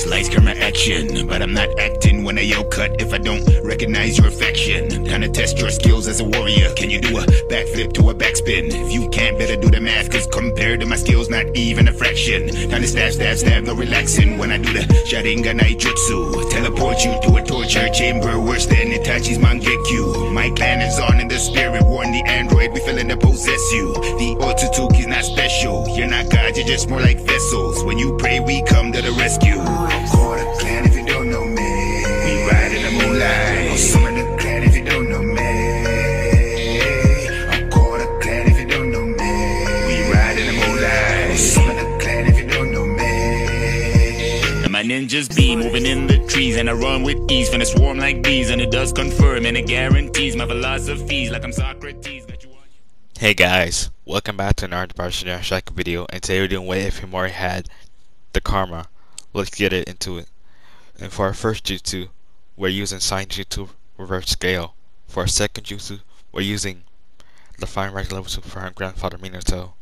This lights camera action, but I'm not acting when I yell cut if I don't recognize your affection. Time to test your skills as a warrior. Can you do a backflip to a backspin? If you can't, better do the math, cause compared to my skills, not even a fraction. Time to stab, no relaxing when I do the Sharingan Naijutsu. Teleport you to a torture chamber worse than Itachi's Mangekyu. My clan is on in the spirit, warn the android, we feeling to possess you. The Otsutsuki's not special, you're not God, you're just more like vessels. When you pray, we come to the rescue. I'm quarter clan if you don't know me. We ride in the moonlight. Some of the clan if you don't know me. I'm quarter clan if you don't know me. We ride in the moonlight. Some of the clan if you don't know me. And my ninjas be moving in the trees, and I run with ease, finna swarm like bees, and it does confirm and it guarantees my philosophies like I'm Socrates. Hey guys, welcome back to another Naruto Shinobi video, and today we're doing what if himawari had the karma. Let's get it into it. And for our first jutsu, we're using Sign Jutsu Reverse Scale. For our second jutsu, we're using the Fine Right Level 2 for our grandfather Minato.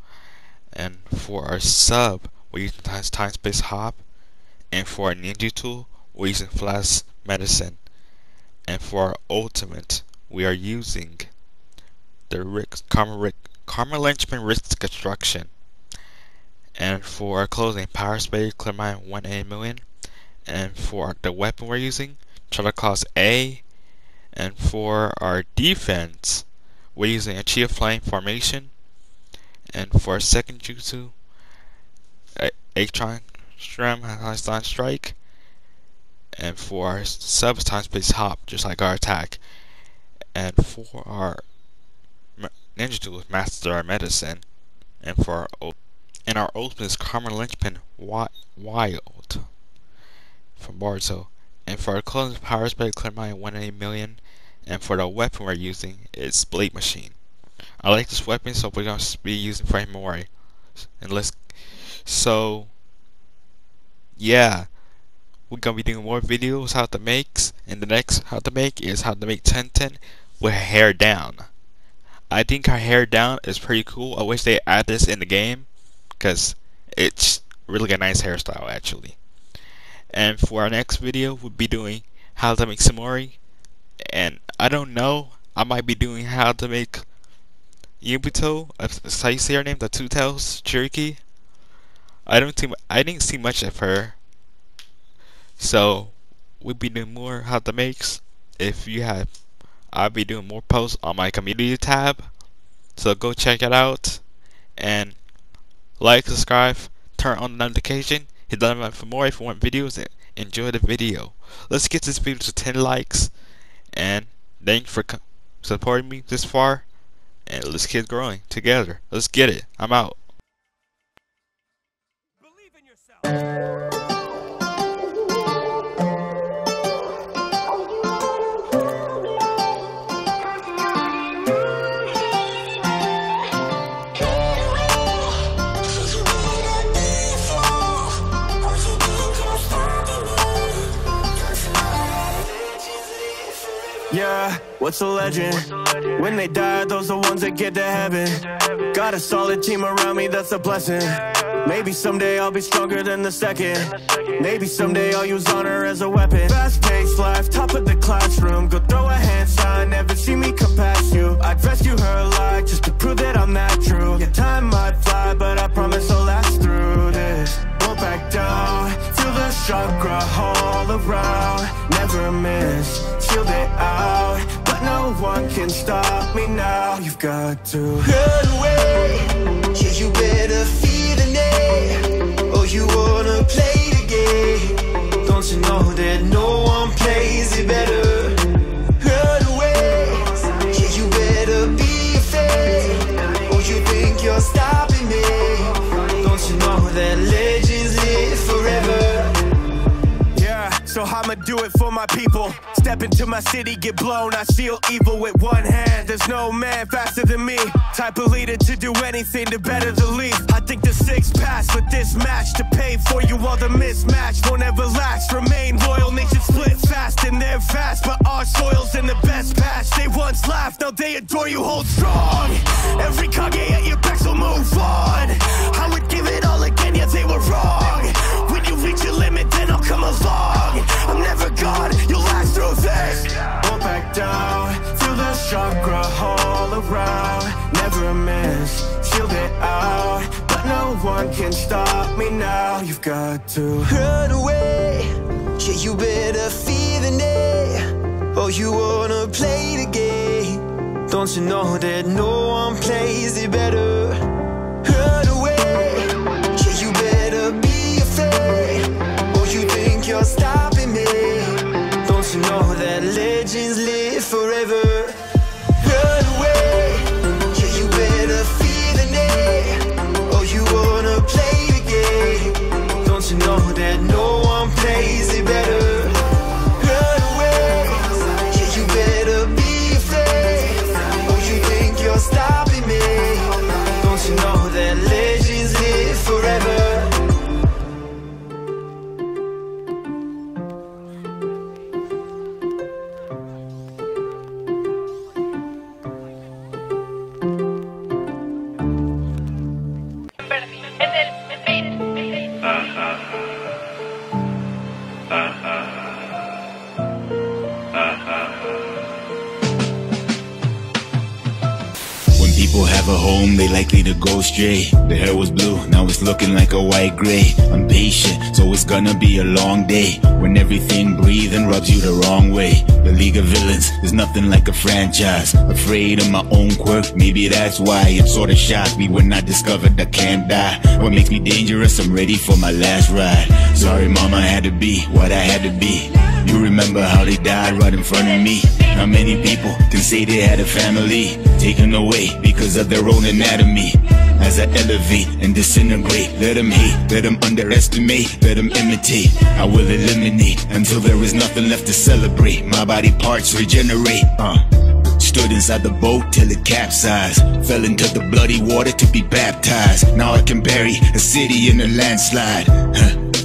And for our sub, we're using Time Space Hop. And for our ninjutsu, we're using Flash Medicine. And for our ultimate, we are using the Karma Lynchman Risk Construction. And for our closing, Power Spade, Clear Mind 1A million. And for the weapon we're using, Charter Claws A. And for our defense, we're using a Chia Flame Formation. And for our second jutsu, Atron Strum High Strike. And for our sub, Time Space Hop, just like our attack. And for our ninjutsu, Master our Medicine. And for our ultimate is Karma Lynchpin Wild from Boruto. And for our closing, Power Spade, Clear Mind 1A million. And for the weapon we're using is Blade Machine. I like this weapon, so we're gonna be using for himawari. And yeah, we're gonna be doing more videos how to makes, and the next how to make is how to make Tenten with her hair down. I think her hair down is pretty cool. I wish they add this in the game, because it's really a nice hairstyle actually. And for our next video, we'll be doing how to make himawari. And I don't know, I might be doing how to make Yubuto, that's how you say her name, the Two Tails Cherokee. I didn't see much of her. So we'll be doing more how to makes. I'll be doing more posts on my community tab. So go check it out. And like, subscribe, turn on the notification, hit the button for more if you want videos, and enjoy the video. Let's get this video to 10 likes. And thanks for supporting me this far. And let's keep growing together. Let's get it. I'm out. Believe in yourself. Yeah, what's a legend? When they die, those are the ones that get to heaven. Got a solid team around me, that's a blessing. Maybe someday I'll be stronger than the second. Maybe someday I'll use honor as a weapon. Fast-paced life, top of the classroom. Go throw a hand sign, never see me come past you. I'd rescue her life just to prove that I'm that true. Yeah, time might fly, but I promise I'll last through this. Won't back down, feel the chakra all around. Never miss, shield it out, but no one can stop me now. You've got to run away. Yeah, you better feel the name. Oh, you wanna play the game. Don't you know that no one plays it better? Run away. Yeah, you better be afraid. Oh, you think you're stopping me? Don't you know that legends live forever? So I'ma do it for my people. Step into my city, get blown. I seal evil with one hand. There's no man faster than me. Type of leader to do anything to better the league. I think the six pass with this match to pay for you all the mismatch won't ever last. Remain loyal, nation split fast and they're fast, but our soil's in the best patch. They once laughed, now they adore you. Hold strong. Every Kage at your back, so move on. I would give it all again, yeah they were wrong. When you reach your limit, then I'll come along. proud, never a miss, shielded out, but no one can stop me now. You've got to run away, yeah, you better fear the day. Oh, you wanna play the game, don't you know that no one plays it better? Run away, yeah, you better be afraid. Oh, you think you're stopping me, don't you know that legends live forever? Run away, yeah, you better fear the name. Oh, you wanna play the game, don't you know that no one plays it better? Run away, yeah, you better be afraid. Oh, you think you're stopping me, don't you know that legends live forever? When people have a home, they likely to go stray. The hair was blue, now it's looking like a white gray. I'm patient, so it's gonna be a long day when everything breathes and rubs you the wrong way. The League of Villains is nothing like a franchise. Afraid of my own quirk, maybe that's why it sorta shocked me when I discovered I can't die. What makes me dangerous? I'm ready for my last ride. Sorry mama, I had to be what I had to be. You remember how they died right in front of me? How many people can say they had a family taken away because of their own anatomy? As I elevate and disintegrate, let them hate, let them underestimate, let them imitate. I will eliminate until there is nothing left to celebrate. My body parts regenerate. Stood inside the boat till it capsized, fell into the bloody water to be baptized. Now I can bury a city in a landslide.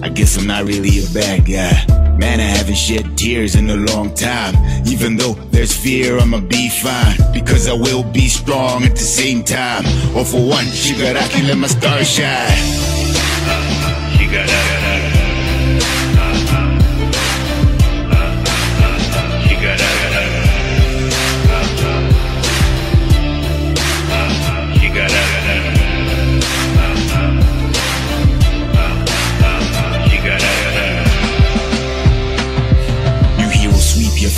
I guess I'm not really a bad guy. Man, I haven't shed tears in a long time. Even though there's fear, I'ma be fine, because I will be strong at the same time. All for one, Shigaraki, let my star shine.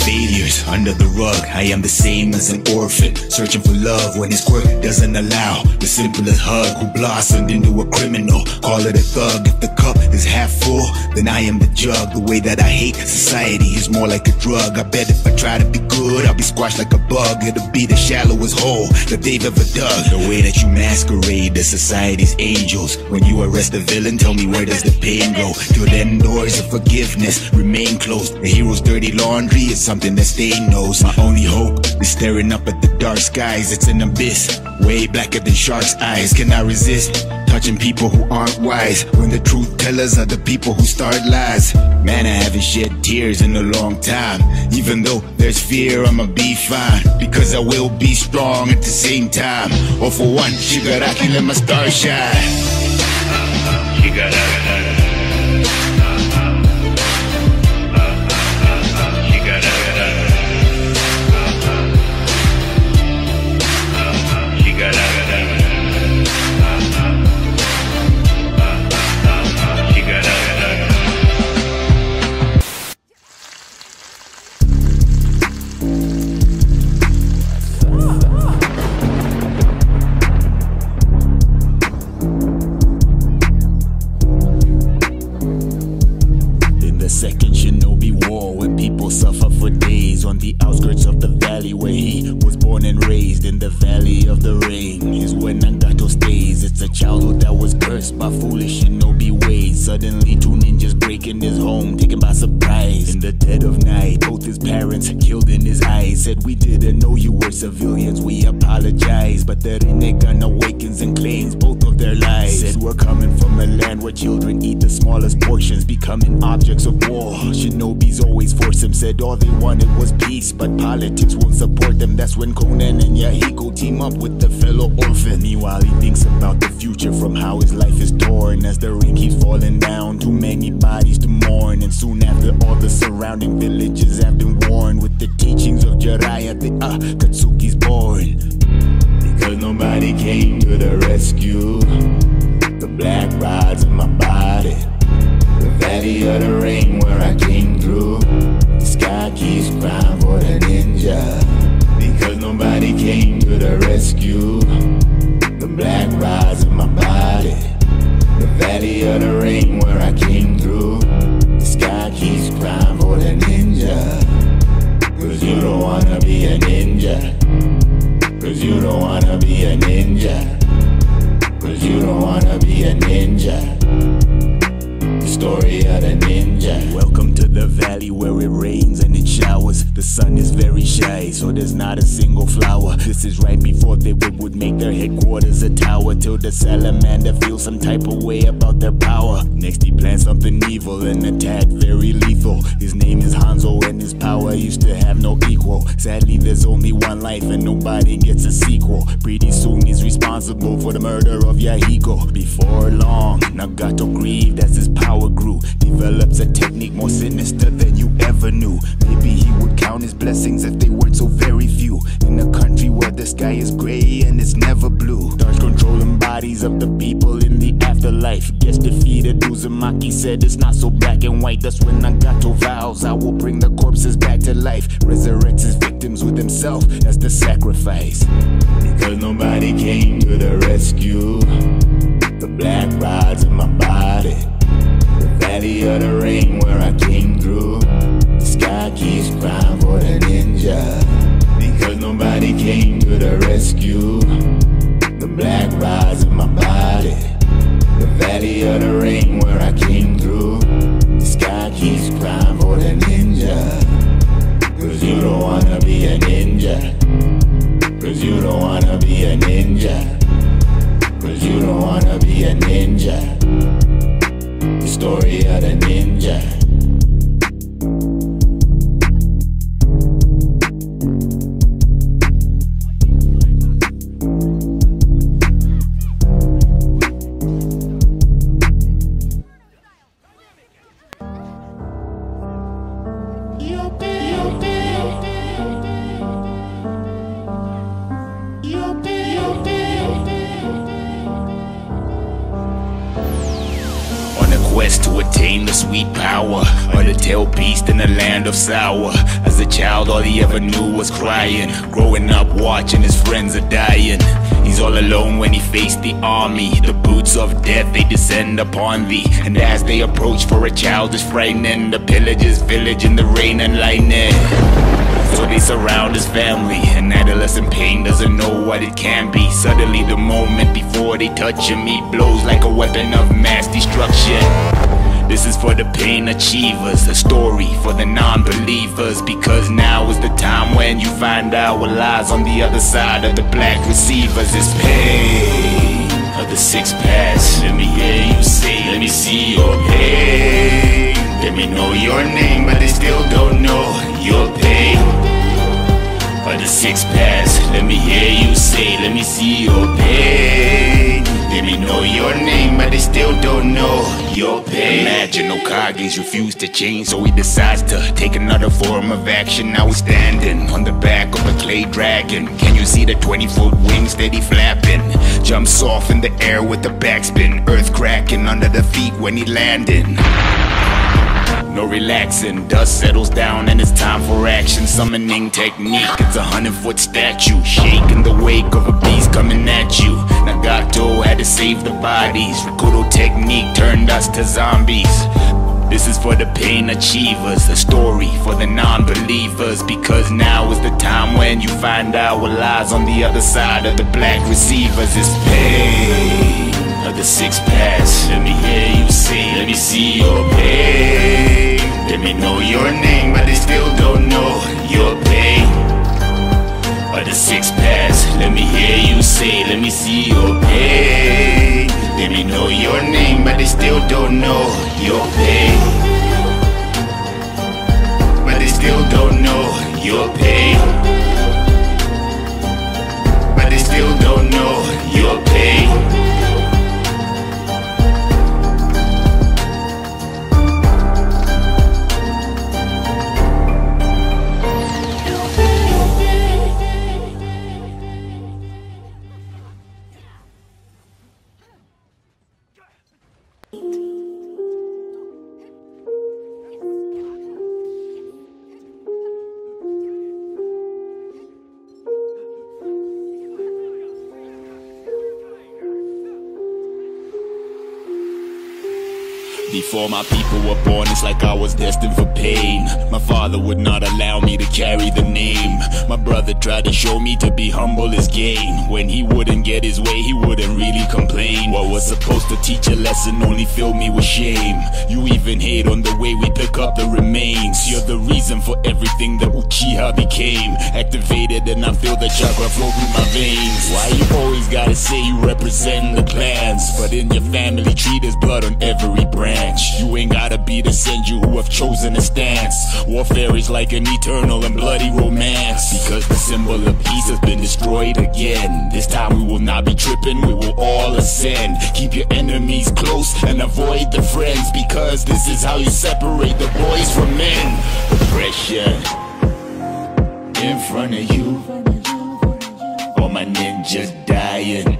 Failures under the rug. I am the same as an orphan, searching for love when his quirk doesn't allow. The simplest hug who blossomed into a criminal. Call it a thug. If the cup is half full, then I am the jug. The way that I hate society is more like a drug. I bet if I try to be good, I'll be squashed like a bug. It'll be the shallowest hole that they've ever dug. The way that you masquerade as society's angels. When you arrest a villain, tell me where does the pain go? Till then, doors of forgiveness remain closed. The hero's dirty laundry is something that Stain knows. My only hope is staring up at the dark skies. It's an abyss, way blacker than shark's eyes. Can I resist touching people who aren't wise, when the truth tellers are the people who start lies? Man, I haven't shed tears in a long time. Even though there's fear, I'ma be fine, because I will be strong at the same time. All for one, Shigaraki, let my star shine. Shigaraki. Second shinobi war, where people suffer for days on the outskirts of the valley where he was born and raised. In the valley of the rain is where Naruto stays. It's a childhood that was cursed by foolish shinobi ways. Suddenly 2 ninjas break in his home, taken by surprise. In the dead of night, both his parents killed in his eyes. Said, we didn't know you were civilians, we apologize. But the Rinnegan awakens and claims both of their lives. Said, we're coming from a land where children eat the smallest portions, becoming objects of war. Shinobis always force him, said all they wanted was peace, but politics won't support them. That's when Conan and Yahiko team up with the fellow orphan. Meanwhile, he thinks about the future from how his life is torn. As the rain keeps falling down, too many bodies to mourn. And soon after, all the surrounding villages have been warned. With the teachings of Jiraiya, the Akatsuki's born. nobody came to the rescue. The black rides in my body, the valley of the rain where I came through. The sky keeps crying for the ninja, because nobody came to the rescue. The black rides in my body, the valley of the rain where I came through. The sky keeps crying for the ninja, cause you don't wanna be a ninja. Cause you don't wanna be a ninja. Cause you don't wanna be a ninja. The story of the ninja. Welcome to the valley where it rains and it showers. The sun is very shy, so there's not a single flower. This is right before they would make their headquarters a tower, till the salamander feels some type of way about their power. Next he plans something evil, an attack very lethal. His name is Hanzo and his power used to have no equal. Sadly there's only one life and nobody gets a sequel. Pretty soon he's responsible for the murder of Yahiko. Before long, Nagato grieved as his power grew. Develops a technique more sinister than you ever knew. Maybe he would count his blessings if they weren't so very few. In a country where the sky is gray and it's never blue. Starts controlling bodies of the people in the afterlife. Gets defeated, Uzumaki said it's not so black and white. That's when Nagato vows, I will bring the corpses back to life. Resurrects his victims with himself as the sacrifice. Because nobody came to the rescue. The black rides in my body, the valley of the rain where I came through. The sky keeps crying for the ninja, because nobody came to the rescue. The black rides in my body, the valley of the rain where I came through. The sky keeps crying for the ninja, cause you don't wanna be a ninja. Cause you don't wanna be a ninja. Cause you don't wanna be a ninja. The story of the ninja. Quest to attain the sweet power of the tail beast in the land of sour. As a child all he ever knew was crying, growing up watching his friends are dying. He's all alone when he faced the army. The boots of death, they descend upon thee, and as they approach for a child is frightening. The pillagers village in the rain and lightning. So they surround his family, and adolescent pain doesn't know what it can be. Suddenly the moment before they touch him, he blows like a weapon of mass destruction. This is for the pain achievers, a story for the non-believers, because now is the time when you find out what lies on the other side of the black receivers. It's pain of the six paths. Let me hear you say, let me see your pain. Let me know your name, but they still don't know your pain. Of the six paths, let me hear you say, let me see your pain. Let me know your name, but they still don't know your pain. Imagine Okage's refuse to change, so he decides to take another form of action. Now he's standing on the back of a clay dragon. Can you see the 20-foot wings steady flapping? Jumps off in the air with the backspin, earth cracking under the feet when he landing. No relaxing, dust settles down and it's time for action. Summoning technique, it's a 100-foot statue, shake in the wake of a beast coming at you. Nagato had to save the bodies. Rikudo technique turned us to zombies. This is for the pain achievers, a story for the non-believers, because now is the time when you find out what lies on the other side of the black receivers. It's pain of the six paths. Let me hear you say, let me see your pain. Let me know your name, but they still don't know your pain. Of the six paths. Let me hear you say, let me see your pain. Let me know your name, but they still don't know your pain. But they still don't know your pain. But they still don't know your pain. Before my people were born, it's like I was destined for pain. My father would not allow me to carry the name. My brother tried to show me to be humble is gain. When he wouldn't get his way, he wouldn't really complain. What was supposed to teach a lesson only filled me with shame. You even hate on the way we pick up the remains. You're the reason for everything that Uchiha became. Activated and I feel the chakra flow through my veins. Why you always gotta say you represent the clans, but in your family tree there's blood on every branch. You ain't gotta be the senju who have chosen a stance. Warfare is like an eternal and bloody romance, because the symbol of peace has been destroyed again. This time we will not be tripping, we will all ascend. Keep your enemies close and avoid the friends, because this is how you separate the boys from men. Oppression in front of you, all my ninjas dying,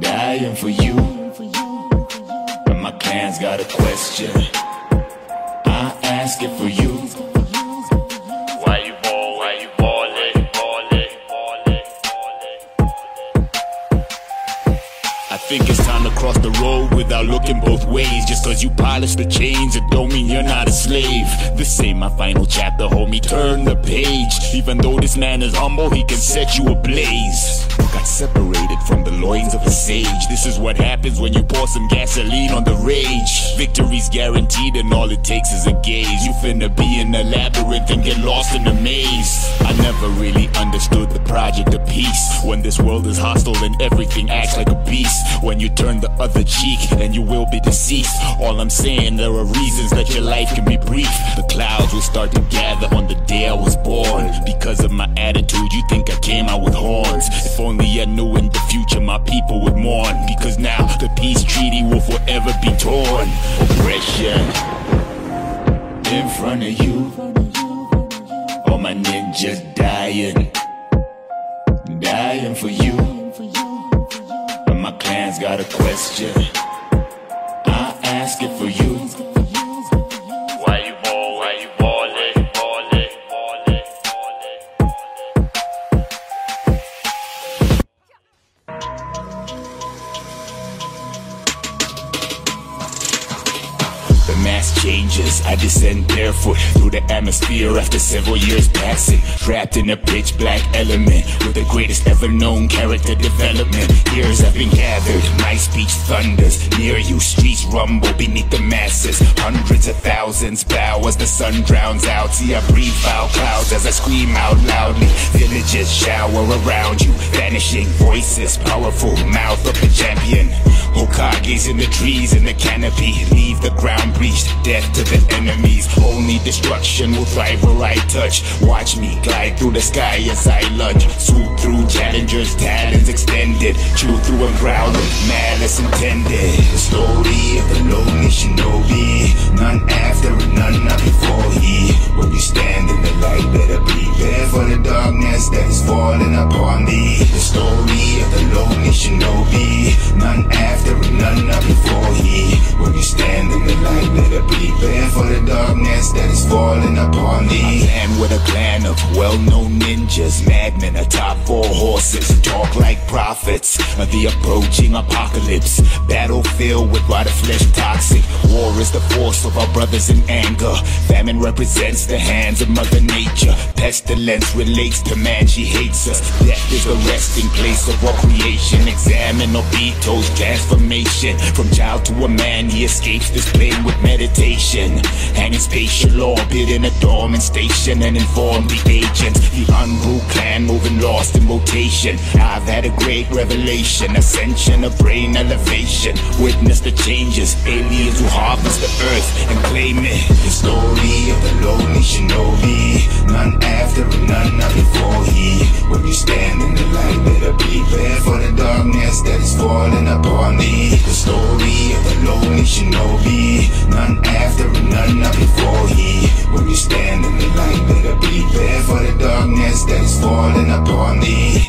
dying for you. My clan's got a question, I ask it for you. Why you ball, why you ballin', ballin', ballin', ballin'? I think it's time to cross the road without looking both ways. Just cause you polish the chains, it don't mean you're not a slave. This ain't my final chapter, homie, turn the page. Even though this man is humble, he can set you ablaze. Got separated from the loins of a sage. This is what happens when you pour some gasoline on the rage. Victory's guaranteed and all it takes is a gaze. You finna be in a labyrinth and get lost in the maze. I never really understood the project of peace. When this world is hostile and everything acts like a beast. When you turn the other cheek and you will be deceased. All I'm saying, there are reasons that your life can be brief. The clouds will start to gather on the day I was born. Because of my attitude, you think I came out with horns. If only I knew in the future my people would mourn, because now the peace treaty will forever be torn. Oppression in front of you, all my ninjas dying, dying for you. But my clan's got a question, I ask it for you. Why you ball, why you ballin', ballin', ballin', ballin'? The mass changes, I descend barefoot through the atmosphere after several years passing. Trapped in a pitch black element with the greatest ever known character development. Years have been gathered, my speech thunders. Near you streets rumble beneath the masses. Hundreds of thousands bow as the sun drowns out. See I breathe foul clouds as I scream out loudly. Villages shower around you, vanishing voices, powerful mouth of the champion. Hokages in the trees in the canopy, leave the ground breached, death to the enemies. Only destruction will thrive where I touch. Watch me glide through the sky as I lunge. Swoop through challengers, talons extended. Chew through and growl with malice intended. The story of the lonely shinobi, none after and none not before he. When you stand in the light, better prepare for the darkness that is falling upon thee. The story of the lonely shinobi, none after and none not before he. When you stand in the light, better prepare for the darkness that is falling upon thee. I plan with a clan of well-known ninjas, madmen atop 4 horses, talk like prophets of the approaching apocalypse. Battlefield with rotted flesh toxic. War is the force of our brothers in anger. Famine represents the hands of Mother Nature. Pestilence relates to man, she hates us. Death is the resting place of all creation. Examine Obito's transformation. From child to a man, he escapes this plane with meditation. Hanging spatial orbit in a dormant station and inform the agents. The unruled clan moving lost in rotation. I've had a great revelation, ascension of brain elevation. Witness the changes, aliens who harvest the earth and claim it. The story of the lonely shinobi, none after and none not before he. When you stand in the light, better prepare for the darkness that is falling upon thee. The story of the lonely shinobi, none after and none not before he. When you stand in the light, better prepare for the darkness that is falling upon thee.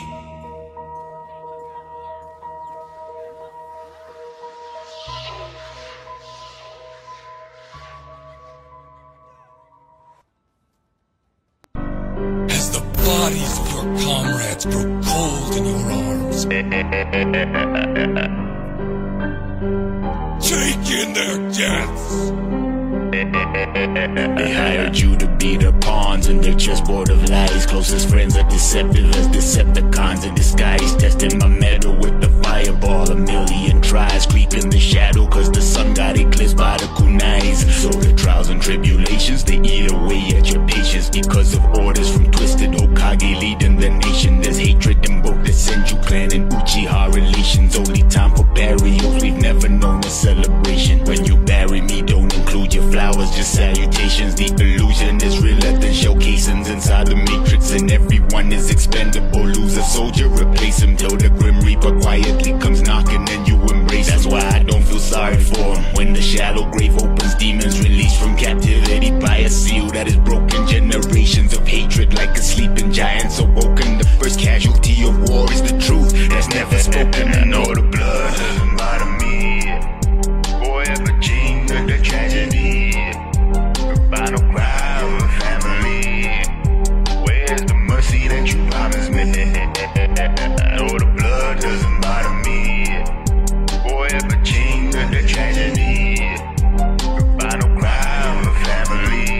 cold in your arms. Take in their deaths. They hired you to be their pawns in their chessboard of lies. Closest friends are deceptive as Decepticons in disguise. Testing my metal with the fireball. A million tries creep in the shadow, cause the sun got eclipsed by the kunais. So the trials and tribulations, they eat away at your patience. Because of orders from Twisted Hokage leading the nation. There's hatred in both the Senju clan and Uchiha relations. Only time for burials, we've never known a celebration. When you bury me, don't include your flowers, just salutations. The illusion is realer than shell casings inside the matrix, and everyone is expendable. Lose a soldier, replace him till the Grim Reaper quietly comes knocking and you embrace him. That's why I don't feel sorry for him. When the shallow grave opens, demons released from captivity by a seal that is broken. Generations of hatred like a sleeping giant's awoken. The first casualty of war is the truth that's never spoken. And all the blood doesn't bother me. Forever chained to the tragedy. The final cry of a family. Where's the mercy that you promised me? No, the blood doesn't bother me. Forever chained to the tragedy. The final cry of a family.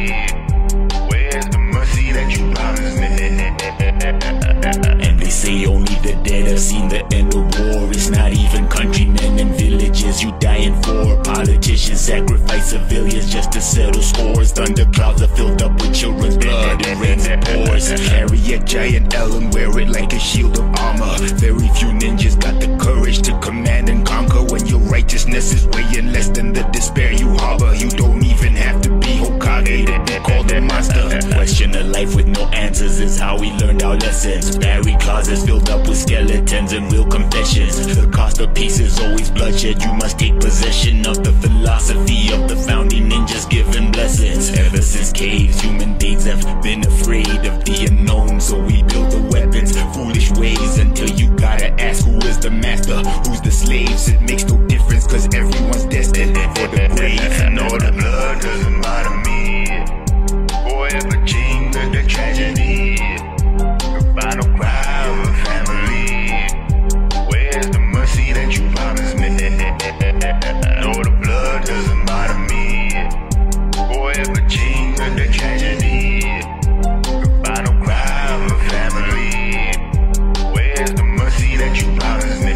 Where's the mercy that you promised me? And they say only the dead have seen the end of war. It's not even countrymen and villages you dying for. Politicians sacrifice civilians just to settle scores. Thunderclouds are filled up with children's blood and rains it pours. Carry a giant L and wear it like a shield of armor. Very few ninjas got the courage to command and conquer. When your righteousness is weighing less than the despair you harbor. You don't even have to be Hokage to be called a monster. Question of life with no answers is how we learned our lessons. Buried closets filled up with skeletons and real confessions. The cost of peace is always bloodshed. You must take possession of the philosophy of the founding ninjas giving blessings. Ever since caves, human beings have been afraid of the unknown. So we build the weapons, foolish ways, until you gotta ask who is the master, who's the slaves. It makes no difference cause everyone's destined for the grave. And all the blood doesn't bother me. Forever chained to the tragedy. The final cry of a family. Where's the mercy that you promised me? No, the blood doesn't bother me. Forever chained to the tragedy. The final cry of a family. Where's the mercy that you promised me?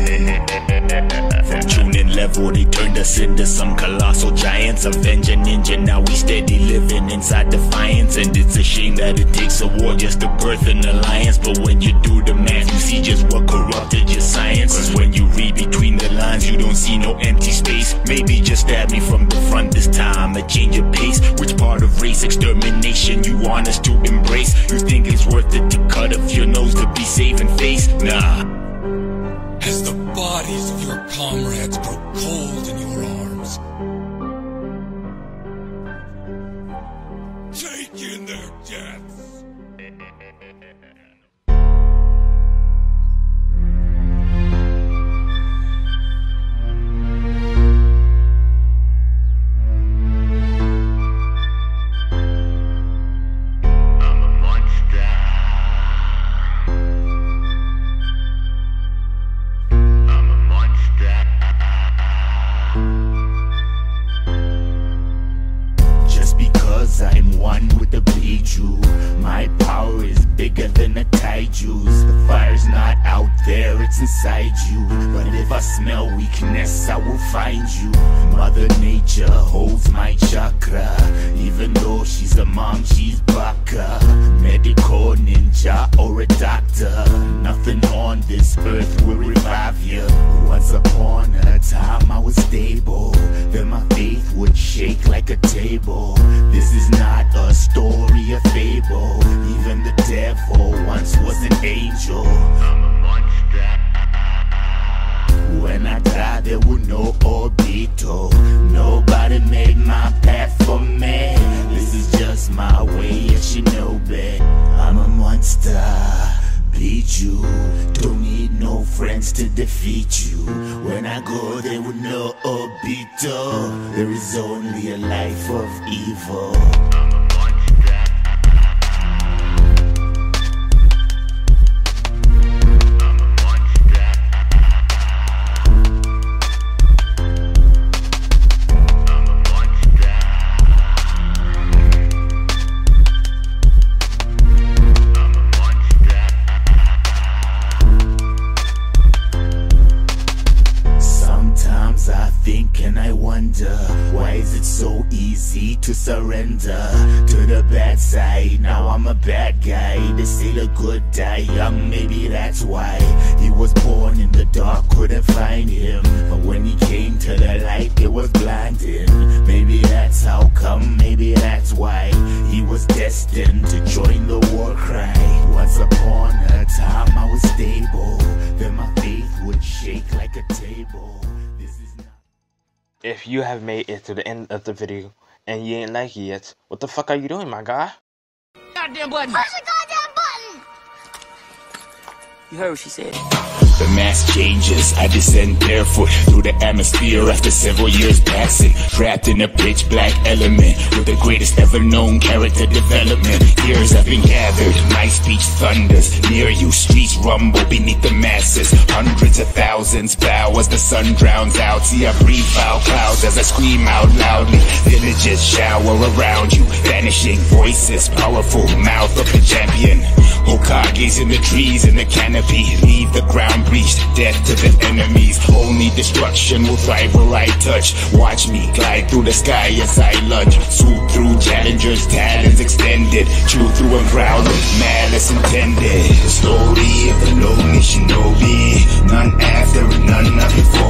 From tuning level, they turned us into some colossal giants. Avenger ninja, now we steady living inside defiance. And it's a shame that it takes a war just to birth an alliance. But when you do the math, you see just what corrupted your science. Cause when you read between the lines, you don't see no empty space. Maybe just stab me from the front this time, a change of pace. Which part of race extermination you want us to embrace? You think it's worth it to cut off your nose to be saving face? Nah. As the bodies of your comrades grow cold in your arms. Take in their deaths. I'm one with the Beiju. My power is bigger than the Taiju's. The fire's not out there, it's inside you. But if I smell weakness, I will find you. Mother Nature holds my chakra. Even though she's a mom, she's baka. Medical ninja or a doctor. Nothing on this earth will revive you. Once upon a time I was stable. Then my faith would shake like a table. This is not a story, a fable. Even the devil once was an angel. I'm a monster. When I die there will no obito. Nobody made my path for me. This is just my way of shinobi. I'm a monster. Beat you. Don't need no friends to defeat you. When I go there with no obito. There is only a life of evil. I'm a monster. wonder, why is it so easy to surrender to the bad side? Now I'm a bad guy. They say the good die young, maybe that's why. He was born in the dark, couldn't find him, but when he came to the light, it was blinding. Maybe that's how come, maybe that's why he was destined to join the war cry. Once upon a time I was stable, then my faith would shake like a table. This is not... If you have made it to the end of the video and you ain't like it yet, what the fuck are you doing, my guy? Goddamn button. Push the goddamn button! You heard what she said. The mask changes, I descend barefoot through the atmosphere after several years passing, trapped in a pitch black element with the greatest ever known character development. Years have been gathered, my speech thunders near you, streets rumble beneath the masses. Hundreds of thousands bow as the sun drowns out. See, I breathe foul clouds as I scream out loudly. Villages shower around you, vanishing voices, powerful mouth of the champion. Hokages in the trees in the canopy, leave the ground breached, death to the enemies. Only destruction will thrive where I touch. Watch me glide through the sky as I lunge, swoop through challengers, talons extended, chew through and growl with malice intended. The story of the lonely shinobi, none after and none of before.